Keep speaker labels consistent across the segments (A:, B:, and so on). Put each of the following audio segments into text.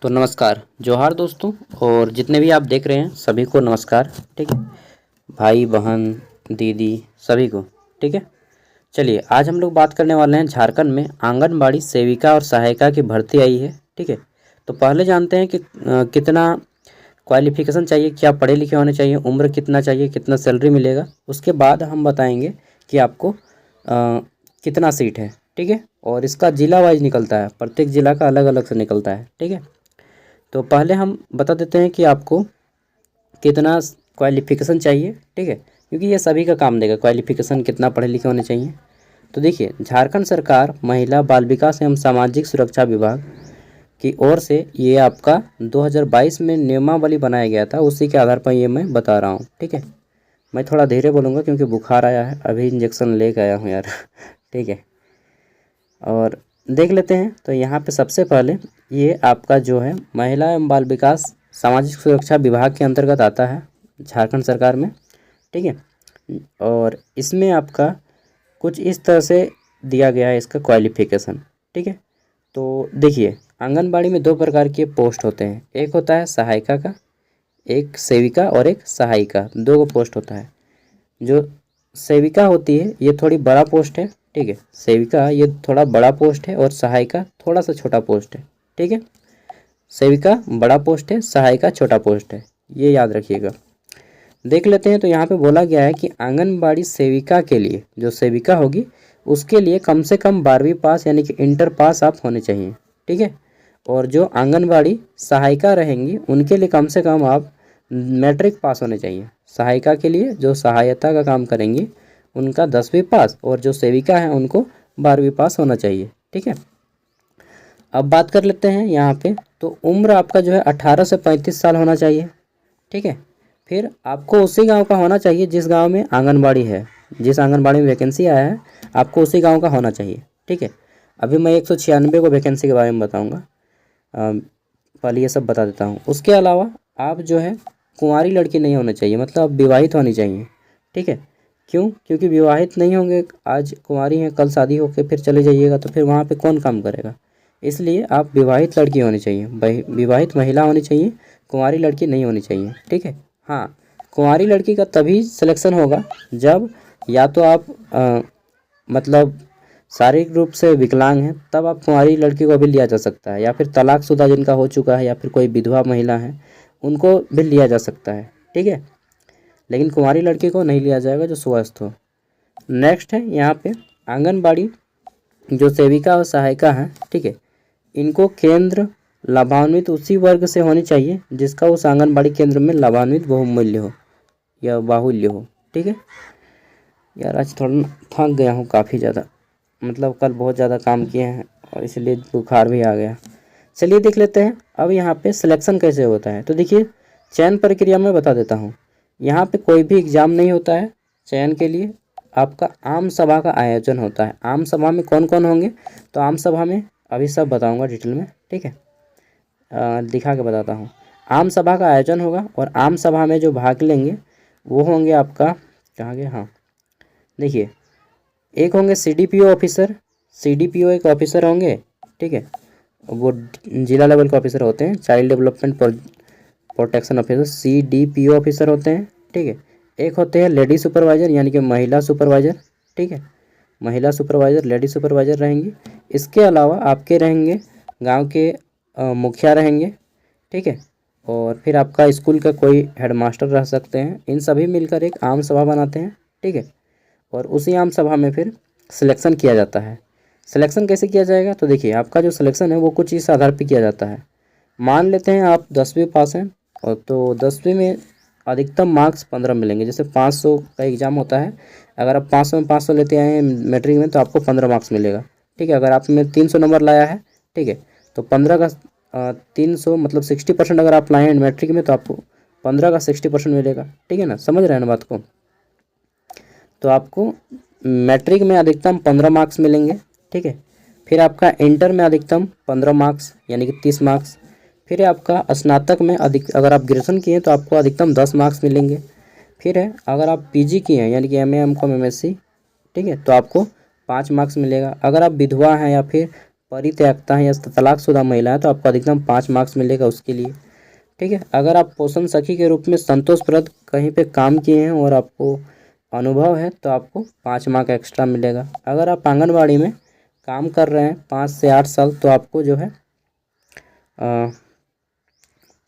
A: तो नमस्कार जोहार दोस्तों। और जितने भी आप देख रहे हैं सभी को नमस्कार। ठीक है भाई बहन दीदी सभी को। ठीक है, चलिए आज हम लोग बात करने वाले हैं झारखंड में आंगनबाड़ी सेविका और सहायिका की भर्ती आई है। ठीक है, तो पहले जानते हैं कि कितना क्वालिफिकेशन चाहिए, क्या पढ़े लिखे होने चाहिए, उम्र कितना चाहिए, कितना सैलरी मिलेगा। उसके बाद हम बताएंगे कि आपको कितना सीट है। ठीक है, और इसका ज़िला वाइज निकलता है, प्रत्येक ज़िला का अलग अलग से निकलता है। ठीक है, तो पहले हम बता देते हैं कि आपको कितना क्वालिफ़िकेशन चाहिए। ठीक है, क्योंकि ये सभी का काम देगा, क्वालिफ़िकेशन कितना पढ़े लिखे होने चाहिए। तो देखिए, झारखंड सरकार महिला बाल विकास एवं सामाजिक सुरक्षा विभाग की ओर से ये आपका 2022 में नियमावली बनाया गया था, उसी के आधार पर ये मैं बता रहा हूँ। ठीक है, मैं थोड़ा धीरे बोलूँगा क्योंकि बुखार आया है, अभी इंजेक्शन लेके आया हूँ यार। ठीक है, और देख लेते हैं। तो यहाँ पे सबसे पहले ये आपका जो है महिला एवं बाल विकास सामाजिक सुरक्षा विभाग के अंतर्गत आता है झारखंड सरकार में। ठीक है, और इसमें आपका कुछ इस तरह से दिया गया है इसका क्वालिफिकेशन। ठीक है, तो देखिए आंगनबाड़ी में दो प्रकार के पोस्ट होते हैं, एक होता है सहायिका का, एक सेविका और एक सहायिका, दो पोस्ट होता है। जो सेविका होती है ये थोड़ी बड़ा पोस्ट है। ठीक है, सेविका ये थोड़ा बड़ा पोस्ट है और सहायिका थोड़ा सा छोटा पोस्ट है। ठीक है, सेविका बड़ा पोस्ट है, सहायिका छोटा पोस्ट है, ये याद रखिएगा। देख लेते हैं, तो यहाँ पे बोला गया है कि आंगनबाड़ी सेविका के लिए, जो सेविका होगी उसके लिए कम से कम 12वीं पास यानी कि इंटर पास आप होने चाहिए। ठीक है, और जो आंगनबाड़ी सहायिका रहेंगी उनके लिए कम से कम आप मैट्रिक पास होने चाहिए। सहायिका के लिए जो सहायता का काम करेंगी उनका 10वीं पास, और जो सेविका हैं उनको 12वीं पास होना चाहिए। ठीक है, अब बात कर लेते हैं यहाँ पे। तो उम्र आपका जो है 18 से 35 साल होना चाहिए। ठीक है, फिर आपको उसी गांव का होना चाहिए जिस गांव में आंगनबाड़ी है, जिस आंगनबाड़ी में वैकेंसी आया है आपको उसी गांव का होना चाहिए। ठीक है, अभी मैं 196 को वैकेंसी के बारे में बताऊँगा, पहले ये सब बता देता हूँ। उसके अलावा आप जो है कुंवारी लड़की नहीं होनी चाहिए, मतलब आप विवाहित होनी चाहिए। ठीक है, क्यों? क्योंकि विवाहित नहीं होंगे, आज कुंवारी हैं कल शादी होकर फिर चले जाइएगा तो फिर वहाँ पे कौन काम करेगा। इसलिए आप विवाहित लड़की होनी चाहिए, विवाहित महिला होनी चाहिए, कुंवारी लड़की नहीं होनी चाहिए। ठीक है, हाँ, कुंवारी लड़की का तभी सिलेक्शन होगा जब या तो आप मतलब शारीरिक रूप से विकलांग हैं, तब आप कुंवारी लड़की को भी लिया जा सकता है, या फिर तलाकशुदा जिनका हो चुका है, या फिर कोई विधवा महिला है उनको भी लिया जा सकता है। ठीक है, लेकिन कुंवारी लड़की को नहीं लिया जाएगा जो स्वस्थ हो। नेक्स्ट है यहाँ पे आंगनबाड़ी जो सेविका और सहायिका हैं। ठीक है, इनको केंद्र लाभान्वित उसी वर्ग से होनी चाहिए जिसका उस आंगनबाड़ी केंद्र में लाभान्वित बहुमूल्य हो या बाहुल्य हो। ठीक है, यार आज थोड़ा थक गया हूँ काफ़ी ज़्यादा, मतलब कल बहुत ज़्यादा काम किए हैं और इसलिए बुखार भी आ गया। चलिए देख लेते हैं अब यहाँ पे सिलेक्शन कैसे होता है। तो देखिए, चयन प्रक्रिया में बता देता हूँ। यहाँ पे कोई भी एग्ज़ाम नहीं होता है चयन के लिए, आपका आम सभा का आयोजन होता है। आम सभा में कौन कौन होंगे, तो आम सभा में अभी सब बताऊँगा डिटेल में। ठीक है, दिखा के बताता हूँ। आम सभा का आयोजन होगा और आम सभा में जो भाग लेंगे वो होंगे आपका, कहाँ गया, हाँ देखिए, एक होंगे सीडीपीओ ऑफिसर, सीडीपीओ एक ऑफिसर होंगे। ठीक है, वो जिला लेवल के ऑफिसर होते हैं, child development protection officer, CDPO officer होते हैं। ठीक है, एक होते हैं लेडी सुपरवाइज़र यानी कि महिला सुपरवाइज़र। ठीक है, महिला सुपरवाइज़र, लेडी सुपरवाइज़र रहेंगी। इसके अलावा आपके रहेंगे गांव के मुखिया रहेंगे। ठीक है, और फिर आपका स्कूल का कोई हेडमास्टर रह सकते हैं। इन सभी मिलकर एक आम सभा बनाते हैं। ठीक है, और उसी आम सभा में फिर सिलेक्शन किया जाता है। सिलेक्शन कैसे किया जाएगा, तो देखिए आपका जो सिलेक्शन है वो कुछ इस आधार पर किया जाता है। मान लेते हैं आप 10वीं पास हैं, और तो 10वीं में अधिकतम मार्क्स 15 मिलेंगे। जैसे 500 का एग्ज़ाम होता है, अगर आप 500 में 500 लेते आए हैं मैट्रिक में तो आपको 15 मार्क्स मिलेगा। ठीक है, अगर आप में 300 नंबर लाया है, ठीक है, तो 15 का 300 मतलब 60% अगर आप लाए हैं मैट्रिक में तो आपको 15 का 60% मिलेगा। ठीक है ना, समझ रहे हैं ना बात को। तो आपको मैट्रिक में अधिकतम 15 मार्क्स मिलेंगे। ठीक है, फिर आपका इंटर में अधिकतम 15 मार्क्स यानी कि 30 मार्क्स। फिर आपका स्नातक में अगर आप ग्रेजुएशन किए हैं तो आपको अधिकतम 10 मार्क्स मिलेंगे। फिर है अगर आप पीजी किए हैं यानी कि एमए एमकॉम एमएससी, ठीक है, तो आपको 5 मार्क्स मिलेगा। अगर आप विधवा हैं या फिर परित्यक्ता है या तलाकशुदा महिला है तो आपको अधिकतम 5 मार्क्स मिलेगा उसके लिए। ठीक है। अगर आप पोषण सखी के रूप में संतोषप्रद कहीं पे काम किए हैं और आपको अनुभव है तो आपको 5 मार्क एक्स्ट्रा मिलेगा। अगर आप आंगनबाड़ी में काम कर रहे हैं 5 से 8 साल तो आपको जो है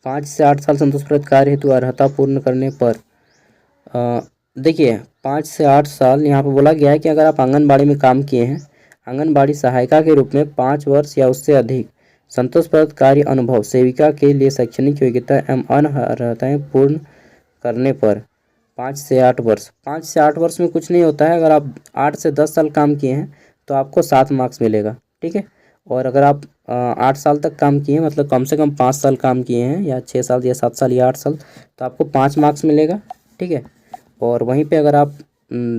A: 5 से 8 साल संतोषप्रद कार्य हेतु अर्हता पूर्ण करने पर देखिए 5 से 8 साल यहाँ पर बोला गया है कि अगर आप आंगनबाड़ी में काम किए हैं आंगनबाड़ी सहायिका के रूप में 5 वर्ष या उससे अधिक संतोषप्रद कार्य अनुभव सेविका के लिए शैक्षणिक योग्यता एवं अन्य अर्हताएँ पूर्ण करने पर 5 से 8 वर्ष 5 से 8 वर्ष में कुछ नहीं होता है। अगर आप 8 से 10 साल काम किए हैं तो आपको 7 मार्क्स मिलेगा। ठीक है। और अगर आप 8 साल तक काम किए हैं मतलब कम से कम 5 साल काम किए हैं या 6 साल या 7 साल या 8 साल तो आपको 5 मार्क्स मिलेगा। ठीक है। और वहीं पे अगर आप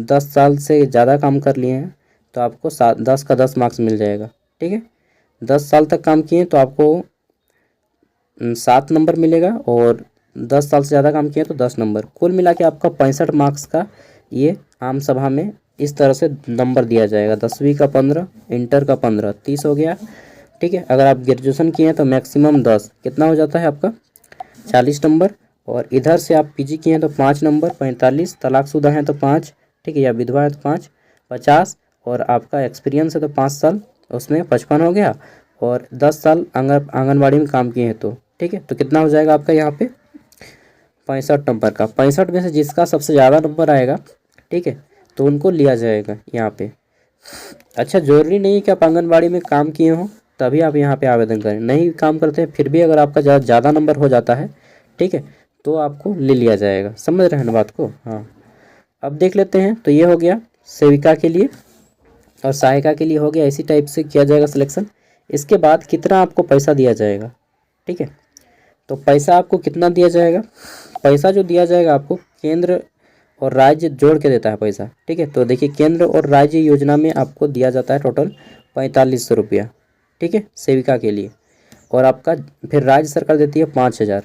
A: 10 साल से ज़्यादा काम कर लिए हैं तो आपको 10 का 10 मार्क्स मिल जाएगा। ठीक है। 10 साल तक काम किए हैं तो आपको 7 नंबर मिलेगा और 10 साल से ज़्यादा काम किए तो 10 नंबर। कुल मिला के आपका 65 मार्क्स का ये आम सभा में इस तरह से नंबर दिया जाएगा। 10वीं का 15, इंटर का 15, 30 हो गया। ठीक है। अगर आप ग्रेजुएशन किए हैं तो मैक्सिमम 10 कितना हो जाता है आपका 40 नंबर। और इधर से आप पीजी किए हैं तो 5 नंबर 45, तलाकशुदा हैं तो 5, ठीक है, या विधवा है तो 5, 50 और आपका एक्सपीरियंस है तो 5 साल उसमें 55 हो गया और 10 साल आंगनबाड़ी में काम किए हैं तो ठीक है। तो कितना हो जाएगा आपका यहाँ पे 65 नंबर का। 65 में से जिसका सबसे ज़्यादा नंबर आएगा ठीक है तो उनको लिया जाएगा यहाँ पे। अच्छा, ज़रूरी नहीं है कि आप आंगनबाड़ी में काम किए हों तभी आप यहाँ पे आवेदन करें। नहीं काम करते हैं फिर भी अगर आपका ज़्यादा नंबर हो जाता है ठीक है तो आपको ले लिया जाएगा। समझ रहे हैं ना बात को? हाँ, अब देख लेते हैं। तो ये हो गया सेविका के लिए और सहायिका के लिए हो गया। इसी टाइप से किया जाएगा सिलेक्शन। इसके बाद कितना आपको पैसा दिया जाएगा ठीक है। तो पैसा आपको कितना दिया जाएगा? पैसा जो दिया जाएगा आपको केंद्र और राज्य जोड़ के देता है पैसा। ठीक है। तो देखिए केंद्र और राज्य योजना में आपको दिया जाता है टोटल 4500 रुपया ठीक है सेविका के लिए। और आपका फिर राज्य सरकार देती है 5000।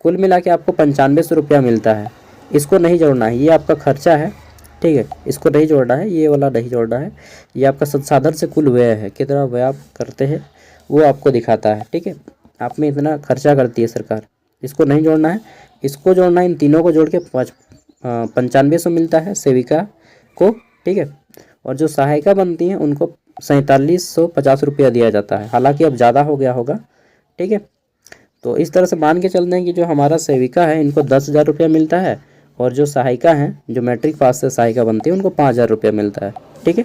A: कुल मिला के आपको 9500 रुपया मिलता है। इसको नहीं जोड़ना है, ये आपका खर्चा है ठीक है। इसको नहीं जोड़ना है, ये वाला नहीं जोड़ना है। ये आपका संसाधन से कुल व्यय है, कितना व्यय आप करते हैं वो आपको दिखाता है ठीक है। आप में इतना खर्चा करती है सरकार, इसको नहीं जोड़ना है। इसको जोड़ना है, इन तीनों को जोड़ के 9500 मिलता है सेविका को ठीक है। और जो सहायिका बनती हैं उनको 4750 रुपया दिया जाता है। हालांकि अब ज़्यादा हो गया होगा ठीक है। तो इस तरह से मान के चलते हैं कि जो हमारा सेविका है इनको 10,000 रुपया मिलता है और जो सहायिका हैं जो मैट्रिक पास से सहायिका बनती है उनको 5,000 रुपया मिलता है ठीक है।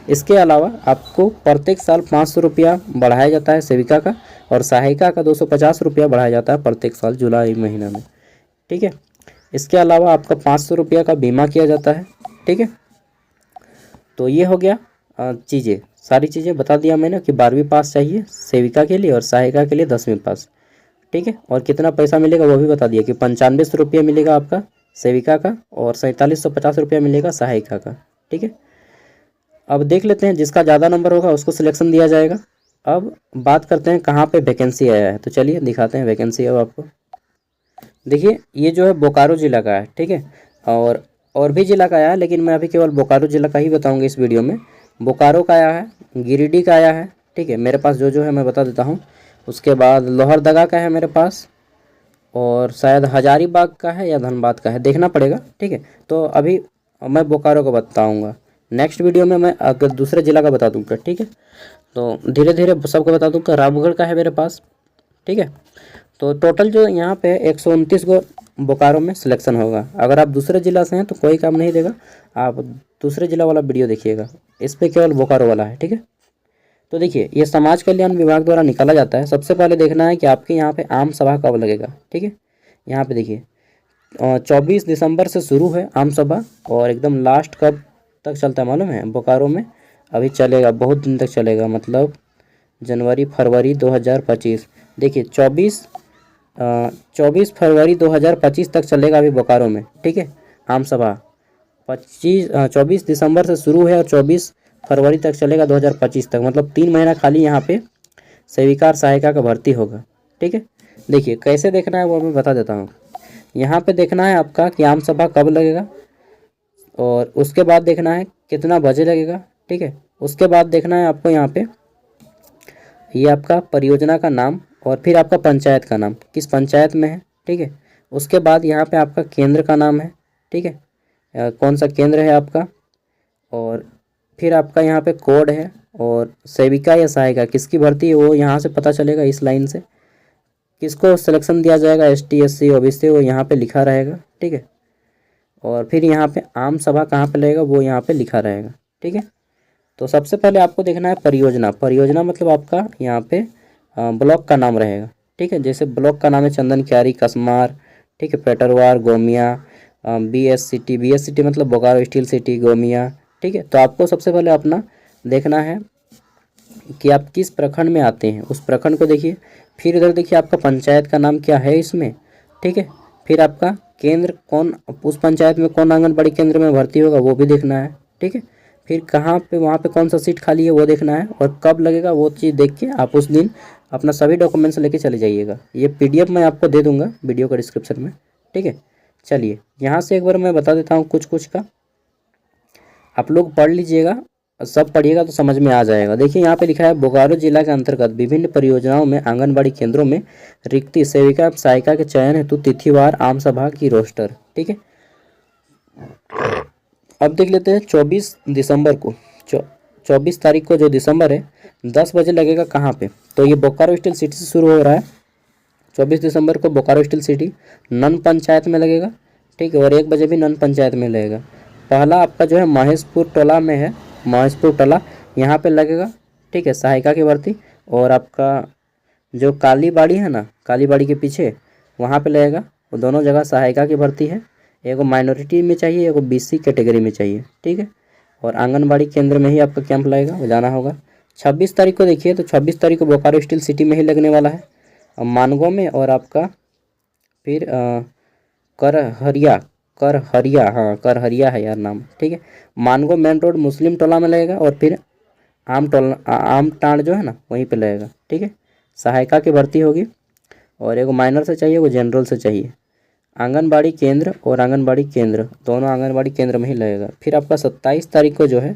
A: इसके अलावा आपको प्रत्येक साल 500 रुपया बढ़ाया जाता है सेविका का और सहायिका का 250 रुपया बढ़ाया जाता है प्रत्येक साल जुलाई महीना में ठीक है। इसके अलावा आपका 500 रुपया का बीमा किया जाता है ठीक है। तो ये हो गया चीज़ें, सारी चीज़ें बता दिया मैंने कि 12वीं पास चाहिए सेविका के लिए और सहायिका के लिए 10वीं पास ठीक है। और कितना पैसा मिलेगा वो भी बता दिया कि 9500 रुपया मिलेगा आपका सेविका का और 4750 रुपया मिलेगा सहायिका का ठीक है। अब देख लेते हैं जिसका ज़्यादा नंबर होगा उसको सिलेक्शन दिया जाएगा। अब बात करते हैं कहाँ पे वैकेंसी आया है। तो चलिए दिखाते हैं वैकेंसी अब आपको। देखिए ये जो है बोकारो ज़िला का है ठीक है। और भी ज़िला का आया है लेकिन मैं अभी केवल बोकारो ज़िला का ही बताऊँगा इस वीडियो में। बोकारो का आया है, गिरिडीह का आया है ठीक है। मेरे पास जो है मैं बता देता हूँ। उसके बाद लोहरदगा का है मेरे पास और शायद हजारीबाग का है या धनबाद का है, देखना पड़ेगा ठीक है। तो अभी मैं बोकारो का बताऊँगा, नेक्स्ट वीडियो में मैं अगर दूसरे ज़िला का बता दूँगा ठीक है। तो धीरे धीरे सबको बता दूँगा। रामगढ़ का है मेरे पास ठीक है। तो टोटल जो यहाँ पे 129 को बोकारो में सिलेक्शन होगा। अगर आप दूसरे ज़िला से हैं तो कोई काम नहीं देगा, आप दूसरे ज़िला वाला वीडियो देखिएगा, इस पर केवल बोकारो वाला है ठीक है। तो देखिए ये समाज कल्याण विभाग द्वारा निकाला जाता है। सबसे पहले देखना है कि आपके यहाँ पे आम सभा कब लगेगा ठीक है। यहाँ पे देखिए 24 दिसंबर से शुरू है आम सभा और एकदम लास्ट कब तक चलता है मालूम है? बोकारो में अभी चलेगा, बहुत दिन तक चलेगा, मतलब जनवरी फरवरी 2025। देखिए 24 फरवरी 2025 तक चलेगा अभी बोकारो में ठीक है आम सभा। 24 दिसंबर से शुरू है और 24 फरवरी तक चलेगा 2025 तक, मतलब 3 महीना खाली यहाँ पे सेविका और सहायिका का भर्ती होगा ठीक है। देखिए कैसे देखना है वो मैं बता देता हूँ। यहाँ पे देखना है आपका कि आम सभा कब लगेगा और उसके बाद देखना है कितना बजे लगेगा ठीक है। उसके बाद देखना है आपको यहाँ पे ये आपका परियोजना का नाम और फिर आपका पंचायत का नाम, किस पंचायत में है, ठीक है। उसके बाद यहाँ पे आपका केंद्र का नाम है, ठीक है, कौन सा केंद्र है आपका, और फिर आपका यहाँ पे कोड है, और सेविका या सहायिका किसकी भर्ती है वो यहाँ से पता चलेगा, इस लाइन से किसको सिलेक्शन दिया जाएगा, ST SC OBC वो यहाँ पे लिखा रहेगा, ठीक है। और फिर यहाँ पे आम सभा कहाँ पे लगेगा वो यहाँ पे लिखा रहेगा, ठीक है। तो सबसे पहले आपको देखना है परियोजना। परियोजना मतलब आपका यहाँ पे ब्लॉक का नाम रहेगा, ठीक है। जैसे ब्लॉक का नाम है चंदन क्यारी, कसमार, ठीक है, पेटरवार, गोमिया, BS सिटी मतलब बोकारो स्टील सिटी, गोमिया, ठीक है। तो आपको सबसे पहले अपना देखना है कि आप किस प्रखंड में आते हैं, उस प्रखंड को देखिए। फिर इधर देखिए आपका पंचायत का नाम क्या है इसमें, ठीक है। फिर आपका केंद्र कौन, उस पंचायत में कौन आंगनबाड़ी केंद्र में भर्ती होगा वो भी देखना है, ठीक है। फिर कहाँ पे वहाँ पे कौन सा सीट खाली है वो देखना है, और कब लगेगा वो चीज़ देख के आप उस दिन अपना सभी डॉक्यूमेंट्स लेके चले जाइएगा। ये PDF मैं आपको दे दूँगा वीडियो का डिस्क्रिप्शन में, ठीक है। चलिए यहाँ से एक बार मैं बता देता हूँ कुछ कुछ का, आप लोग पढ़ लीजिएगा, सब पढ़िएगा तो समझ में आ जाएगा। देखिए यहाँ पे लिखा है बोकारो जिला के अंतर्गत विभिन्न परियोजनाओं में आंगनबाड़ी केंद्रों में रिक्ति सेविका सहायिका के चयन हेतु तिथिवार आम सभा की रोस्टर, ठीक है। अब देख लेते हैं 24 दिसंबर को, 24 तारीख को जो दिसंबर है 10 बजे लगेगा कहाँ पे, तो ये बोकारो स्टील सिटी से शुरू हो रहा है। 24 दिसंबर को बोकारो स्टील सिटी नन पंचायत में लगेगा, ठीक है, और 1 बजे भी नन पंचायत में लगेगा। पहला आपका जो है महेशपुर टोला में है, महेशपुर टोला यहाँ पे लगेगा, ठीक है, सहायिका की भर्ती। और आपका जो कालीबाड़ी है ना, कालीबाड़ी के पीछे वहाँ पे लगेगा, वो दोनों जगह सहायिका की भर्ती है। एगो माइनॉरिटी में चाहिए, एगो BC कैटेगरी में चाहिए, ठीक है। और आंगनबाड़ी केंद्र में ही आपका कैंप लगेगा, वो जाना होगा। 26 तारीख को देखिए, तो 26 तारीख को बोकारो स्टील सिटी में ही लगने वाला है, मानगो में, और आपका फिर करहरिया, हाँ करहरिया है यार नाम, ठीक है। मानगो मेन रोड मुस्लिम टोला में लगेगा, और फिर आम टाँड़ जो है ना वहीं पे लगेगा, ठीक है। सहायिका की भर्ती होगी, और एगो माइनर से चाहिए, वो जनरल से चाहिए। आंगनबाड़ी केंद्र और आंगनबाड़ी केंद्र दोनों आंगनबाड़ी केंद्र में ही लगेगा। फिर आपका 27 तारीख को जो है,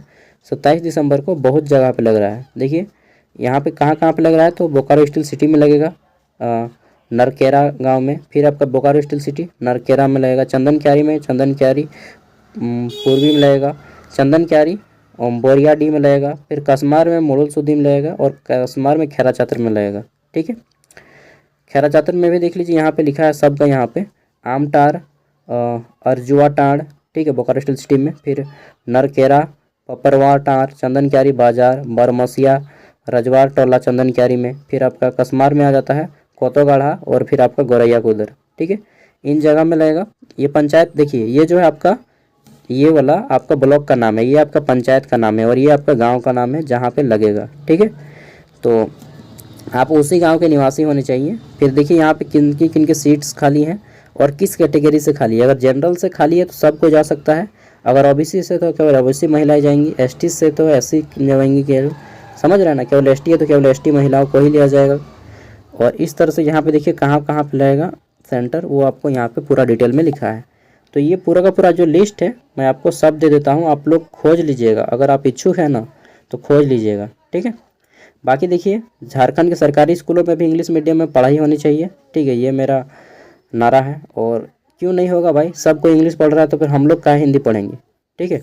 A: 27 दिसंबर को बहुत जगह पे लग रहा है। देखिए यहाँ पे कहाँ कहाँ पे लग रहा है, तो बोकारो स्टील सिटी में लगेगा, नरकेरा गांव में। फिर आपका बोकारो स्टील सिटी नरकेरा में लगेगा, चंदन क्यारी में, चंदन क्यारी पूर्वी में लगेगा, चंदन क्यारी बोरियाडी में लगेगा। फिर कसमार में मोड़ल सुदी में लगेगा, और कसमार में खैरा चातर में लगेगा, ठीक है। खैरा चातर में भी देख लीजिए यहाँ पे लिखा है सबका, यहाँ पे आमटार, अर्जुआ टाड़, ठीक है, बोकारो स्टील सिटी में। फिर नरकेरा, पपरवा टार, चंदन क्यारी बाजार, बरमसिया, रजवार टोला चंदन क्यारी में। फिर आपका कसमार में आ जाता है कोतोगाढ़ा, और फिर आपका गोरैया कुदर, ठीक है। इन जगह में लगेगा। ये पंचायत देखिए, ये जो है आपका, ये वाला आपका ब्लॉक का नाम है, ये आपका पंचायत का नाम है, और ये आपका गांव का नाम है जहाँ पे लगेगा, ठीक है। तो आप उसी गांव के निवासी होने चाहिए। फिर देखिए यहाँ पे किन के सीट्स खाली हैं और किस कैटेगरी से खाली है। अगर जनरल से खाली है तो सबको जा सकता है, अगर OBC से तो केवल OBC महिलाएं जाएंगी, ST से तो SC जाएंगी केवल, समझ रहे हैं ना, केवल ST है तो केवल ST महिलाओं को ही लिया जाएगा। और इस तरह से यहाँ पे देखिए कहाँ कहाँ पे लगेगा सेंटर, वो आपको यहाँ पे पूरा डिटेल में लिखा है। तो ये पूरा का पूरा जो लिस्ट है मैं आपको सब दे देता हूँ, आप लोग खोज लीजिएगा, अगर आप इच्छुक हैं ना तो खोज लीजिएगा, ठीक है। बाकी देखिए झारखंड के सरकारी स्कूलों में भी इंग्लिश मीडियम में पढ़ाई होनी चाहिए, ठीक है, ये मेरा नारा है। और क्यों नहीं होगा भाई, सब कोई इंग्लिश पढ़ रहा है तो फिर हम लोग काहे हिंदी पढ़ेंगे, ठीक है।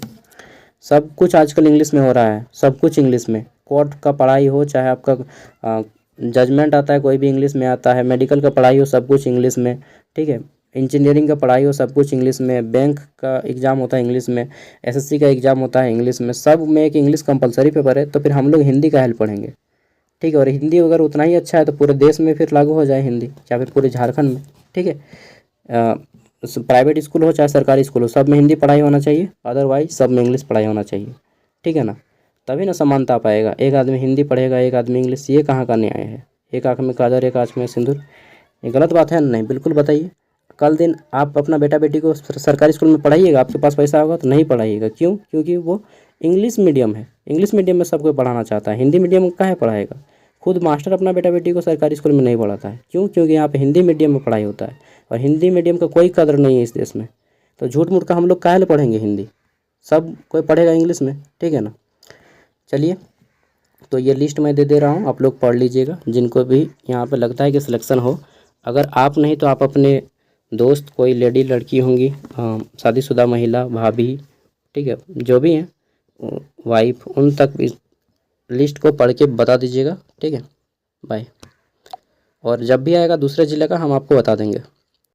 A: सब कुछ आजकल इंग्लिश में हो रहा है, सब कुछ इंग्लिश में, कोर्ट का पढ़ाई हो, चाहे आपका जजमेंट आता है कोई भी इंग्लिश में आता है, मेडिकल का पढ़ाई हो सब कुछ इंग्लिश में, ठीक है, इंजीनियरिंग का पढ़ाई हो सब कुछ इंग्लिश में, बैंक का एग्ज़ाम होता है इंग्लिश में, SSC का एग्ज़ाम होता है इंग्लिश में, सब में एक इंग्लिश कंपलसरी पेपर है। तो फिर हम लोग हिंदी का हेल्प पढ़ेंगे, ठीक है। और हिंदी अगर उतना ही अच्छा है तो पूरे देश में फिर लागू हो जाए हिंदी, या फिर पूरे झारखंड में, ठीक है। प्राइवेट स्कूल हो चाहे सरकारी स्कूल हो, सब में हिंदी पढ़ाई होना चाहिए, अदरवाइज सब में इंग्लिश पढ़ाई होना चाहिए, ठीक है ना। तभी ना समानता पाएगा, एक आदमी हिंदी पढ़ेगा एक आदमी इंग्लिश, ये कहाँ का न्याय है। एक आँख में काजर एक आँख में सिंदूर, ये गलत बात है ना? नहीं, बिल्कुल बताइए। कल दिन आप अपना बेटा बेटी को सरकारी स्कूल में पढ़ाइएगा, आपके पास पैसा होगा तो नहीं पढ़ाइएगा, क्यों? क्योंकि वो इंग्लिश मीडियम है, इंग्लिश मीडियम में सबको पढ़ाना चाहता है, हिंदी मीडियम में काहे पढ़ाएगा। खुद मास्टर अपना बेटा बेटी को सरकारी स्कूल में नहीं पढ़ाता है, क्यों? क्योंकि यहाँ पे हिंदी मीडियम में पढ़ाई होता है, और हिंदी मीडियम का कोई कदर नहीं है इस देश में। तो झूठ मूठ का हम लोग काहे पढ़ेंगे हिंदी, सब कोई पढ़ेगा इंग्लिश में, ठीक है ना। चलिए तो ये लिस्ट मैं दे दे रहा हूँ, आप लोग पढ़ लीजिएगा। जिनको भी यहाँ पे लगता है कि सिलेक्शन हो, अगर आप नहीं तो आप अपने दोस्त कोई लेडी लड़की होंगी, शादीशुदा महिला, भाभी, ठीक है, जो भी हैं वाइफ, उन तक इस लिस्ट को पढ़ के बता दीजिएगा। ठीक है, बाय। और जब भी आएगा दूसरे ज़िले का हम आपको बता देंगे।